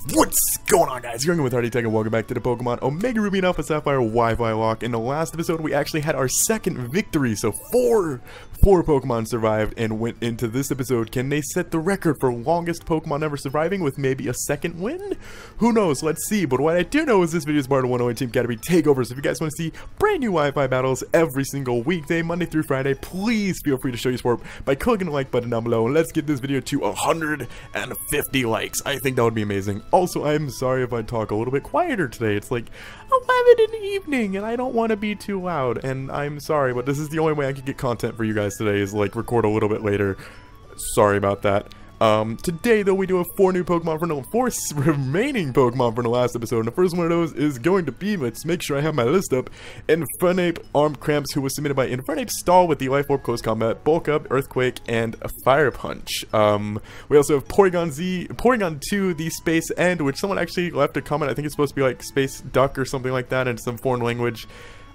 What's going on, guys? You're with Logitech and welcome back to the Pokemon Omega Ruby and Alpha Sapphire Wi-Fi-Locke. In the last episode, we actually had our second victory, so four Pokemon survived and went into this episode. Can they set the record for longest Pokemon ever surviving with maybe a second win? Who knows? Let's see. But what I do know is this video is part of 108 Team Caterpie Takeover, so if you guys want to see brand new Wi-Fi battles every single weekday, Monday through Friday, please feel free to show your support by clicking the like button down below. And let's get this video to 150 likes. I think that would be amazing. Also, I'm sorry if I talk a little bit quieter today. It's like 11 in the evening and I don't want to be too loud, and I'm sorry, but this is the only way I can get content for you guys today, is like record a little bit later. Sorry about that. Today though, we do have four remaining Pokemon from the last episode, and the first one of those is going to be, let's make sure I have my list up, Infernape Arm Cramps, who was submitted by Infernape Stall with the Life Orb Close Combat, Bulk Up, Earthquake, and a Fire Punch. We also have Porygon 2, the Space End, which someone actually left a comment. I think it's supposed to be like Space Duck or something like that in some foreign language.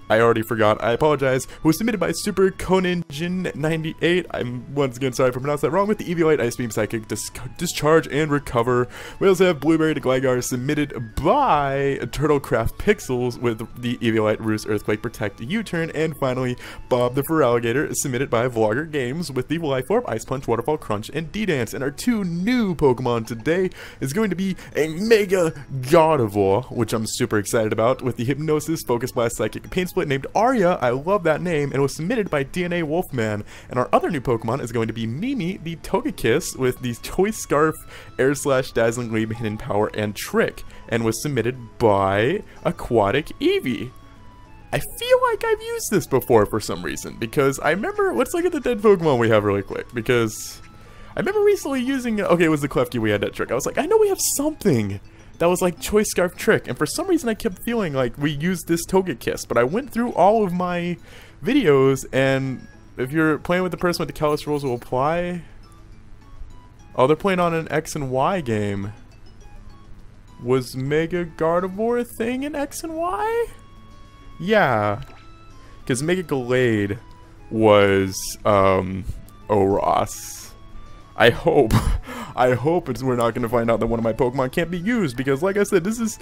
I already forgot, I apologize. Who was submitted by Super Koninjin98. I'm once again sorry if I pronounced that wrong, with the Eviolite, Ice Beam, Psychic, Discharge, and Recover. We also have Blueberry to Gligar, submitted by Turtlecraft Pixels with the Eviolite, Roost, Earthquake, Protect, U-Turn, and finally Bob the Feraligator, submitted by Vlogger Games with the Life Orb, Ice Punch, Waterfall, Crunch, and D-Dance. And our two new Pokemon today is going to be a Mega Gardevoir, which I'm super excited about, with the Hypnosis, Focus Blast, Psychic, Pain Split, named Arya. I love that name, and it was submitted by DNA Wolfman. And our other new Pokemon is going to be Mimi the Togekiss with the Choice Scarf, Air Slash, Dazzling Gleam, Hidden Power, and Trick, and was submitted by Aquatic Eevee. I feel like I've used this before for some reason, because I remember, let's look at the dead Pokemon we have really quick, because I remember recently using, okay, it was the Klefki, we had that Trick. I was like, I know we have something that was like Choice Scarf Trick, and for some reason I kept feeling like we used this Togekiss, but I went through all of my videos, and if you're playing with the person with the Kalos rules will apply. Oh, they're playing on an X and Y game. Was Mega Gardevoir a thing in X and Y? Yeah, because Mega Gallade was ORAS. I hope we're not going to find out that one of my Pokemon can't be used, because like I said, this is,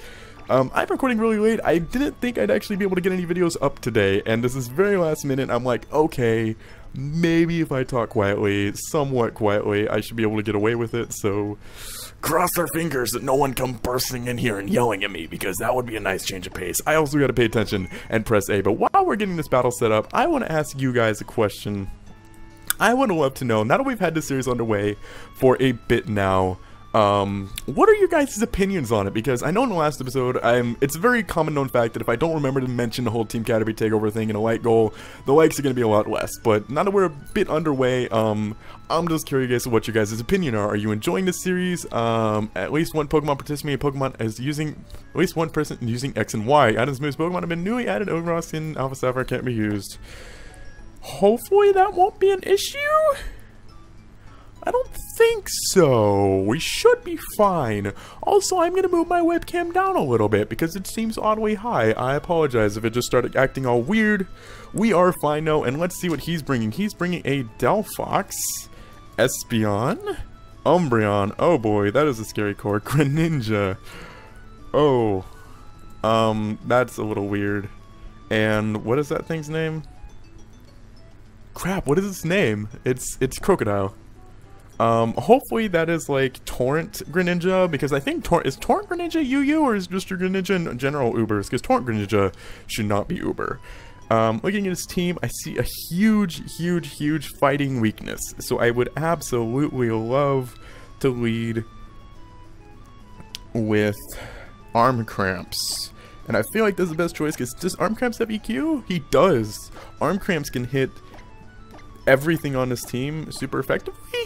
I'm recording really late. I didn't think I'd actually be able to get any videos up today, and this is very last minute. I'm like, okay, maybe if I talk quietly, somewhat quietly, I should be able to get away with it, so cross our fingers that no one come bursting in here and yelling at me, because that would be a nice change of pace. I also got to pay attention and press A, but while we're getting this battle set up, I want to ask you guys a question. I would love to know, now that we've had this series underway for a bit now, what are your guys' opinions on it? Because I know in the last episode, it's a very common known fact that if I don't remember to mention the whole Team Caterpie Takeover thing in a like goal, the likes are going to be a lot less. But now that we're a bit underway, I'm just curious what your guys' opinion are. Are you enjoying this series? At least one Pokemon participating in Pokemon is using, at least one person using X and Y. Adam's most Pokemon have been newly added. ORAS in Alpha Sapphire can't be used. Hopefully that won't be an issue? I don't think so. We should be fine. Also, I'm going to move my webcam down a little bit because it seems oddly high. I apologize if it just started acting all weird. We are fine now, and let's see what he's bringing. He's bringing a Delphox, Espeon, Umbreon. Oh boy, that is a scary core. Greninja. Oh. That's a little weird. And what is that thing's name? Crap, what is its name? It's Crocodile. Hopefully that is like Torrent Greninja, because I think is Torrent Greninja UU, or is just your Greninja in general Ubers? Because Torrent Greninja should not be Uber. Looking at his team, I see a huge fighting weakness. So I would absolutely love to lead with Arm Cramps. And I feel like this is the best choice, because does Arm Cramps have EQ? He does. Arm Cramps can hit everything on his team super effectively,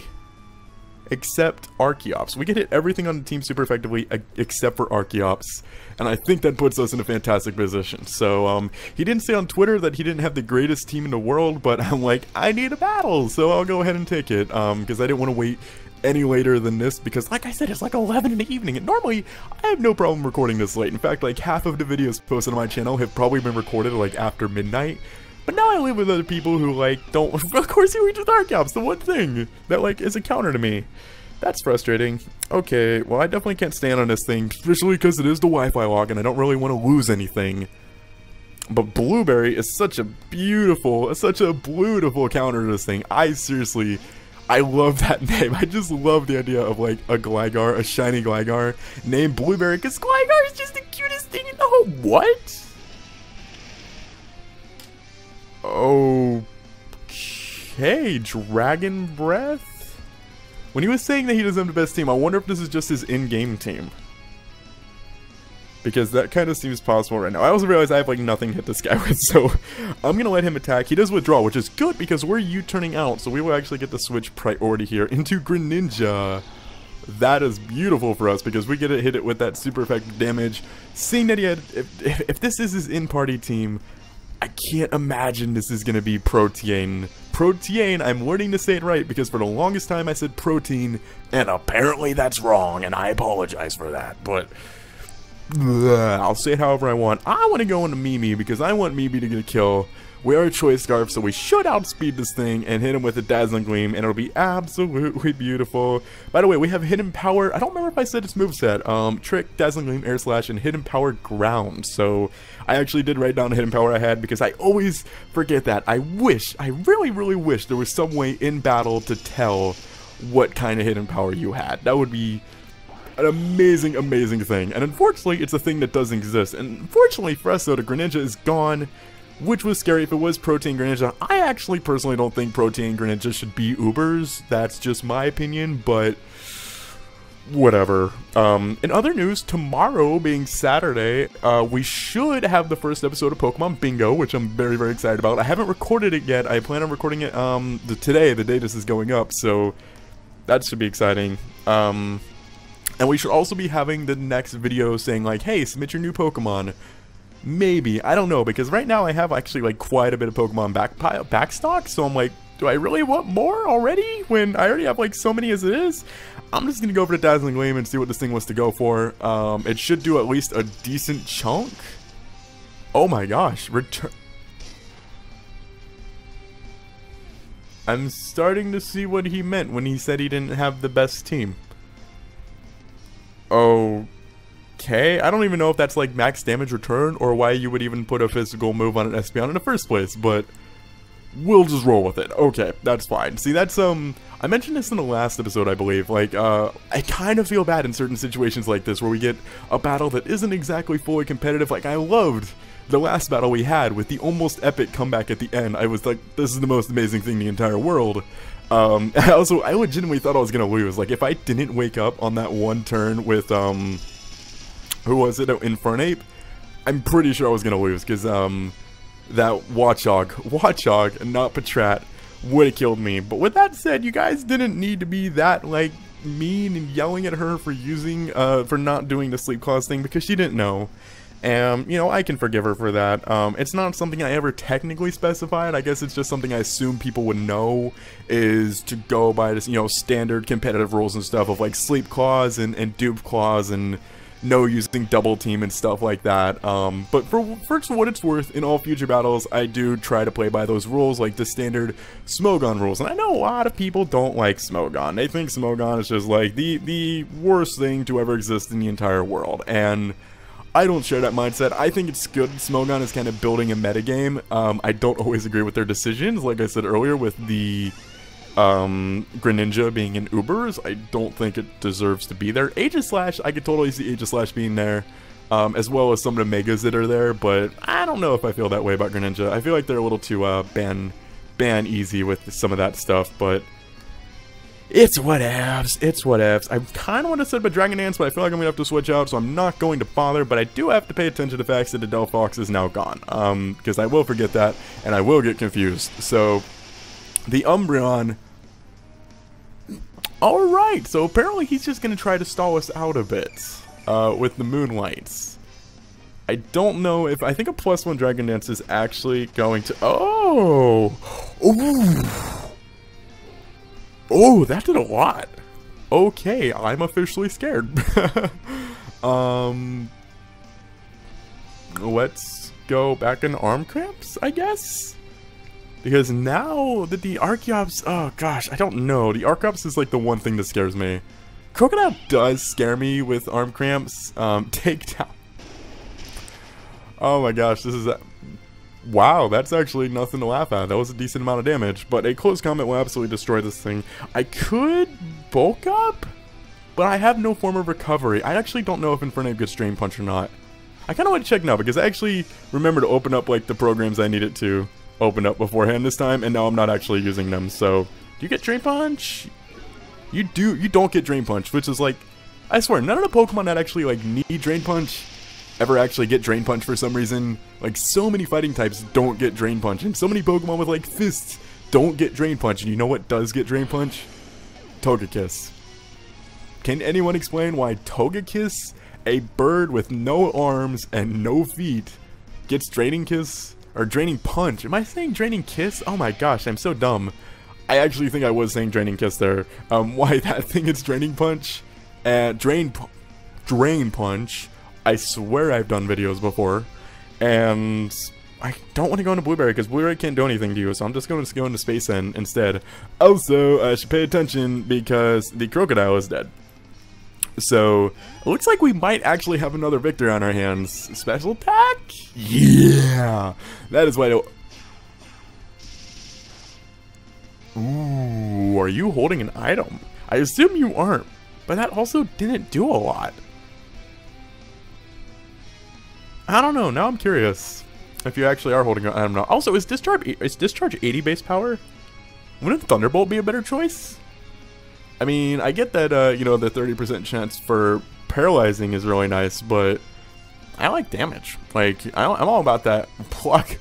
except Archeops. We can hit everything on the team super effectively except for Archeops, and I think that puts us in a fantastic position. So he didn't say on Twitter that he didn't have the greatest team in the world, but I'm like, I need a battle, so I'll go ahead and take it, because I didn't want to wait any later than this, because like I said, it's like 11 in the evening, and normally I have no problem recording this late. In fact, like half of the videos posted on my channel have probably been recorded like after midnight. But now I live with other people who, like, don't, of course he reaches with Archeops, the one thing that, like, is a counter to me. That's frustrating. Okay, well, I definitely can't stand on this thing, especially because it is the Wi-Fi-Locke, and I don't really want to lose anything. But Blueberry is such a beautiful counter to this thing. I love that name. I just love the idea of, like, a Gligar, a shiny Gligar, named Blueberry, because Gligar is just the cutest thing in the whole... What? Okay, Dragon Breath? When he was saying that he doesn't have the best team, I wonder if this is just his in-game team. Because that kind of seems possible right now. I also realize I have, like, nothing to hit this guy with, so I'm going to let him attack. He does withdraw, which is good because we're U-turning out, so we will actually get the switch priority here into Greninja. That is beautiful for us because we get to hit it with that super effective damage. Seeing that he had... If this is his in-party team, I can't imagine this is going to be Protean. Protean, I'm learning to say it right because for the longest time I said Protein, and apparently that's wrong, and I apologize for that, but... I'll say it however I want. I want to go into Mimi because I want Mimi to get a kill. We are a Choice Scarf, so we should outspeed this thing and hit him with a Dazzling Gleam, and it'll be absolutely beautiful. By the way, we have Hidden Power. I don't remember if I said its moveset. Trick, Dazzling Gleam, Air Slash, and Hidden Power Ground. So I actually did write down the Hidden Power I had because I always forget that. I really, really wish there was some way in battle to tell what kind of Hidden Power you had. That would be an amazing, amazing thing. And unfortunately, it's a thing that doesn't exist. And unfortunately for us, though, the Greninja is gone, which was scary if it was Protein Greninja. I actually personally don't think Protein Greninja should be Ubers. That's just my opinion, but whatever. In other news, tomorrow being Saturday, we should have the first episode of Pokemon Bingo, which I'm very, very excited about. I haven't recorded it yet. I plan on recording it today, the day this is going up, so that should be exciting. And we should also be having the next video saying, like, hey, submit your new Pokemon. Maybe. I don't know, because right now I have actually, like, quite a bit of Pokemon backstock, so I'm like, do I really want more already when I already have, like, so many as it is? I'm just gonna go over to Dazzling Gleam and see what this thing wants to go for. It should do at least a decent chunk. Oh my gosh, I'm starting to see what he meant when he said he didn't have the best team. Okay, I don't even know if that's like max damage return or why you would even put a physical move on an Espeon in the first place, but we'll just roll with it. Okay, that's fine. See, that's, I mentioned this in the last episode, I believe, like, I kind of feel bad in certain situations like this where we get a battle that isn't exactly fully competitive. Like, I loved the last battle we had with the almost epic comeback at the end. I was like, this is the most amazing thing in the entire world. I legitimately thought I was gonna lose. Like, if I didn't wake up on that one turn with, who was it? Infernape? I'm pretty sure I was gonna lose, because, that Watchog, not Patrat, would've killed me. But with that said, you guys didn't need to be that, like, mean and yelling at her for using, for not doing the Sleep Clause thing, because she didn't know. And, you know, I can forgive her for that. It's not something I ever technically specified. I guess it's just something I assume people would know is to go by this, you know, standard competitive rules and stuff of, like, Sleep Clause and Dupe Clause and no using Double Team and stuff like that. But for what it's worth, in all future battles, I do try to play by those rules, like the standard Smogon rules. And I know a lot of people don't like Smogon. They think Smogon is just, like, the worst thing to ever exist in the entire world. And I don't share that mindset. I think it's good Smogon is kind of building a metagame. I don't always agree with their decisions, like I said earlier with the Greninja being in Ubers. I don't think it deserves to be there. Aegislash, I could totally see Aegislash being there, as well as some of the Megas that are there, but I don't know if I feel that way about Greninja. I feel like they're a little too ban easy with some of that stuff, but it's whatevs, it's whatevs. I kind of want to set up a Dragon Dance, but I feel like I'm going to have to switch out, so I'm not going to bother, but I do have to pay attention to the fact that the Delphox is now gone, because I will forget that, and I will get confused. So, the Umbreon, alright, so apparently he's just going to try to stall us out a bit, with the Moonlights. I don't know if, I think a +1 Dragon Dance is actually going to, Oh, that did a lot. Okay, I'm officially scared. Let's go back in arm cramps, I guess? Because now that the Archeops, oh gosh, I don't know. The Archeops is like the one thing that scares me. Crocodile does scare me with arm cramps. Takedown. Oh my gosh, this is a... Wow, that's actually nothing to laugh at. That was a decent amount of damage. But a close combat will absolutely destroy this thing. I could bulk up, but I have no form of recovery. I actually don't know if Infernape gets Drain Punch or not. I kind of want to check now, because I actually remember to open up like the programs I needed to open up beforehand this time, and now I'm not actually using them. So, do you get Drain Punch? You do. You don't get Drain Punch, which is like, I swear, none of the Pokemon that actually like need Drain Punch ever actually get Drain Punch for some reason. Like, so many fighting types don't get Drain Punch, and so many Pokemon with like fists don't get Drain Punch. And you know what does get Drain Punch? Togekiss. Can anyone explain why Togekiss, a bird with no arms and no feet, gets Draining Kiss? Or Draining Punch? Am I saying Draining Kiss? Oh my gosh, I'm so dumb. I actually think I was saying Draining Kiss there. Why that thing is Draining Punch? And Drain Punch. I swear I've done videos before. And I don't want to go into Blueberry because Blueberry can't do anything to you, so I'm just going to go into Space End instead. Also, I should pay attention because the Crocodile is dead. So, it looks like we might actually have another victory on our hands. Special attack? Yeah! That is why... Ooh, are you holding an item? I assume you aren't, but that also didn't do a lot. I don't know, now I'm curious if you actually are holding an item now. Also, is Discharge 80 base power? Wouldn't Thunderbolt be a better choice? I mean, I get that, you know, the 30% chance for paralyzing is really nice, but I like damage. Like, I'm all about that. Pluck.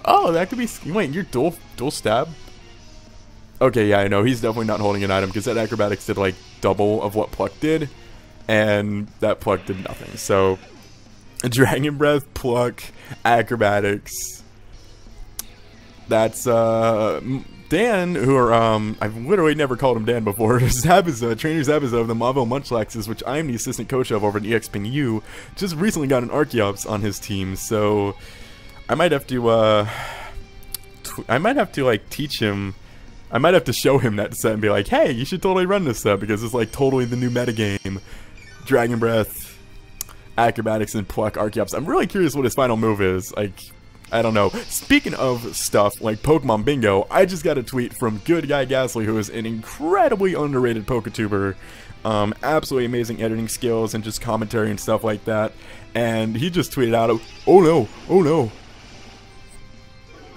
Oh, that could be... Wait, you're dual stab? Okay, yeah, I know. He's definitely not holding an item, because that Acrobatics did, like, double of what Pluck did, and that Pluck did nothing. So, Dragon Breath, Pluck, Acrobatics. That's, Dan, who are, I've literally never called him Dan before, Zabuza, Trainer Zabuza of the Mavo Munchlaxes, which I am the assistant coach of over at EXPNU, just recently got an Archeops on his team, so I might have to, like, teach him, I might have to show him that set and be like, hey, you should totally run this set, because it's, like, totally the new metagame. Dragon Breath, Acrobatics, and Pluck Archeops. I'm really curious what his final move is, like... I don't know. Speaking of stuff like Pokemon Bingo, I just got a tweet from Good Guy Ghastly, who is an incredibly underrated PokeTuber. Absolutely amazing editing skills and just commentary and stuff like that. And he just tweeted out, oh no, oh no.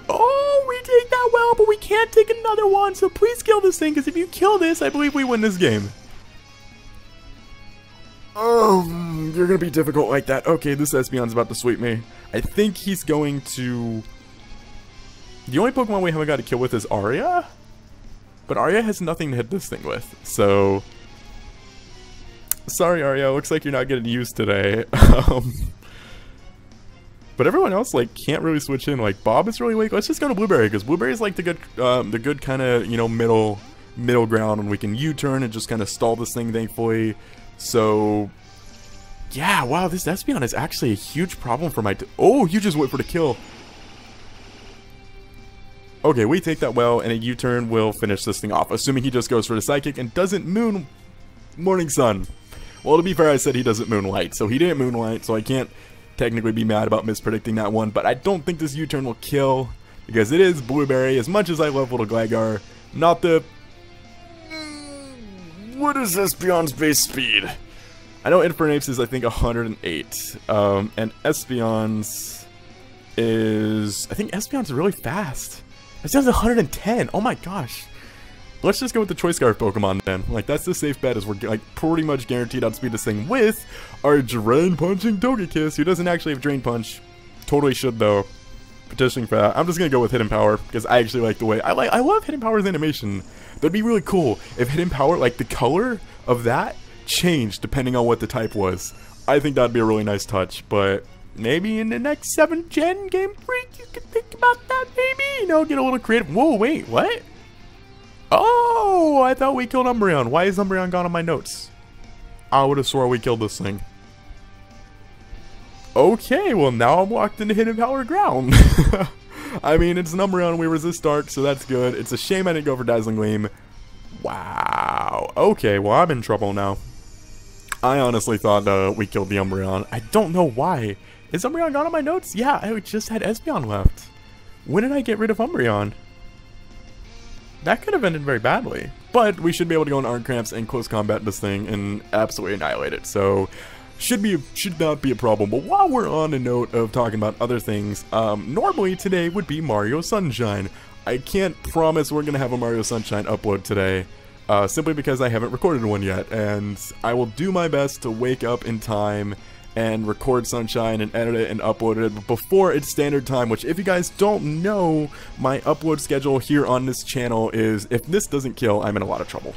Oh, we take that well, but we can't take another one, so please kill this thing, because if you kill this, I believe we win this game. You're gonna be difficult like that. Okay, this Espeon's about to sweep me. I think he's going to... The only Pokemon we haven't got to kill with is Arya? But Arya has nothing to hit this thing with, so... Sorry, Arya, looks like you're not getting used today. But everyone else, like, can't really switch in. Like, Bob is really weak. Let's just go to Blueberry, because Blueberry is, like, the good kind of, you know, middle ground, and we can U-turn and just kind of stall this thing, thankfully. So, yeah, wow, this Espeon is actually a huge problem for my... Oh, you just went for the kill. Okay, we take that well, and a U-turn will finish this thing off, assuming he just goes for the Psychic and doesn't Morning Sun. Well, to be fair, I said he doesn't Moonlight, so he didn't Moonlight, so I can't technically be mad about mispredicting that one, but I don't think this U-turn will kill, because it is Blueberry. As much as I love Little Gligar, not the... What is Espeon's base speed? I know Infernape's is, I think, 108. And Espeon's is... I think Espeon's really fast. Espeon's 110. Oh my gosh. Let's just go with the Choice Scarf Pokemon then. Like, that's the safe bet, is we're, like, pretty much guaranteed outspeed this thing with our Drain Punching Togekiss, who doesn't actually have Drain Punch. Totally should, though. Petitioning for that. I'm just gonna go with Hidden Power, because I actually like the way... I love Hidden Power's animation. That'd be really cool if Hidden Power, like, the color of that changed depending on what the type was. I think that'd be a really nice touch, but maybe in the next 7th Gen Game Freak, you could think about that, maybe? You know, get a little creative. Whoa, wait, what? Oh, I thought we killed Umbreon. Why is Umbreon gone on my notes? I would have swore we killed this thing. Okay, well now I'm locked into Hidden Power ground. I mean, it's an Umbreon, we resist Dark, so that's good. It's a shame I didn't go for Dazzling Gleam. Wow. Okay, well, I'm in trouble now. I honestly thought we killed the Umbreon. I don't know why. Is Umbreon gone on my notes? Yeah, I just had Espeon left. When did I get rid of Umbreon? That could have ended very badly. But we should be able to go in Arc Cramps and close combat this thing and absolutely annihilate it. So, should not be a problem. But while we're on a note of talking about other things, normally today would be Mario Sunshine. I can't promise we're going to have a Mario Sunshine upload today. Simply because I haven't recorded one yet. And I will do my best to wake up in time and record Sunshine and edit it and upload it before its standard time, which if you guys don't know, my upload schedule here on this channel is, if this doesn't kill, I'm in a lot of trouble.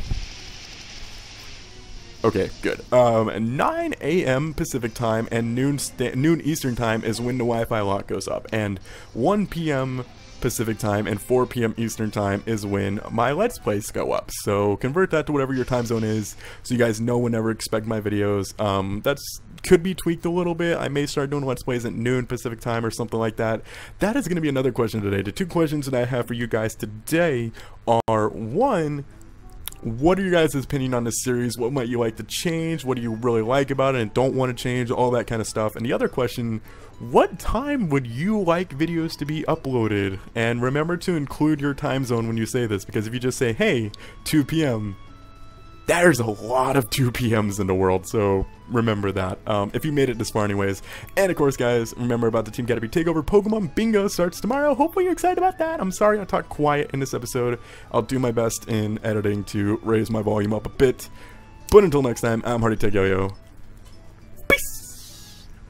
Okay, good. 9 a.m. Pacific time and noon Eastern time is when the Wi-Fi-Lock goes up, and 1 p.m. Pacific time and 4 p.m. Eastern time is when my Let's Plays go up. So convert that to whatever your time zone is, so you guys know whenever to expect my videos. That's could be tweaked a little bit. I may start doing Let's Plays at noon Pacific time or something like that. That is going to be another question today. The two questions that I have for you guys today are, one, what are your guys' opinion on this series? What might you like to change? What do you really like about it and don't want to change? All that kind of stuff. And the other question, what time would you like videos to be uploaded? And remember to include your time zone when you say this, because if you just say, hey, 2 p.m., there's a lot of 2 p.m.s in the world, so remember that, if you made it this far anyways. And of course, guys, remember about the Team Caterpie Takeover. Pokemon Bingo starts tomorrow. Hopefully you're excited about that. I'm sorry I talked quiet in this episode. I'll do my best in editing to raise my volume up a bit. But until next time, I'm HDPVR.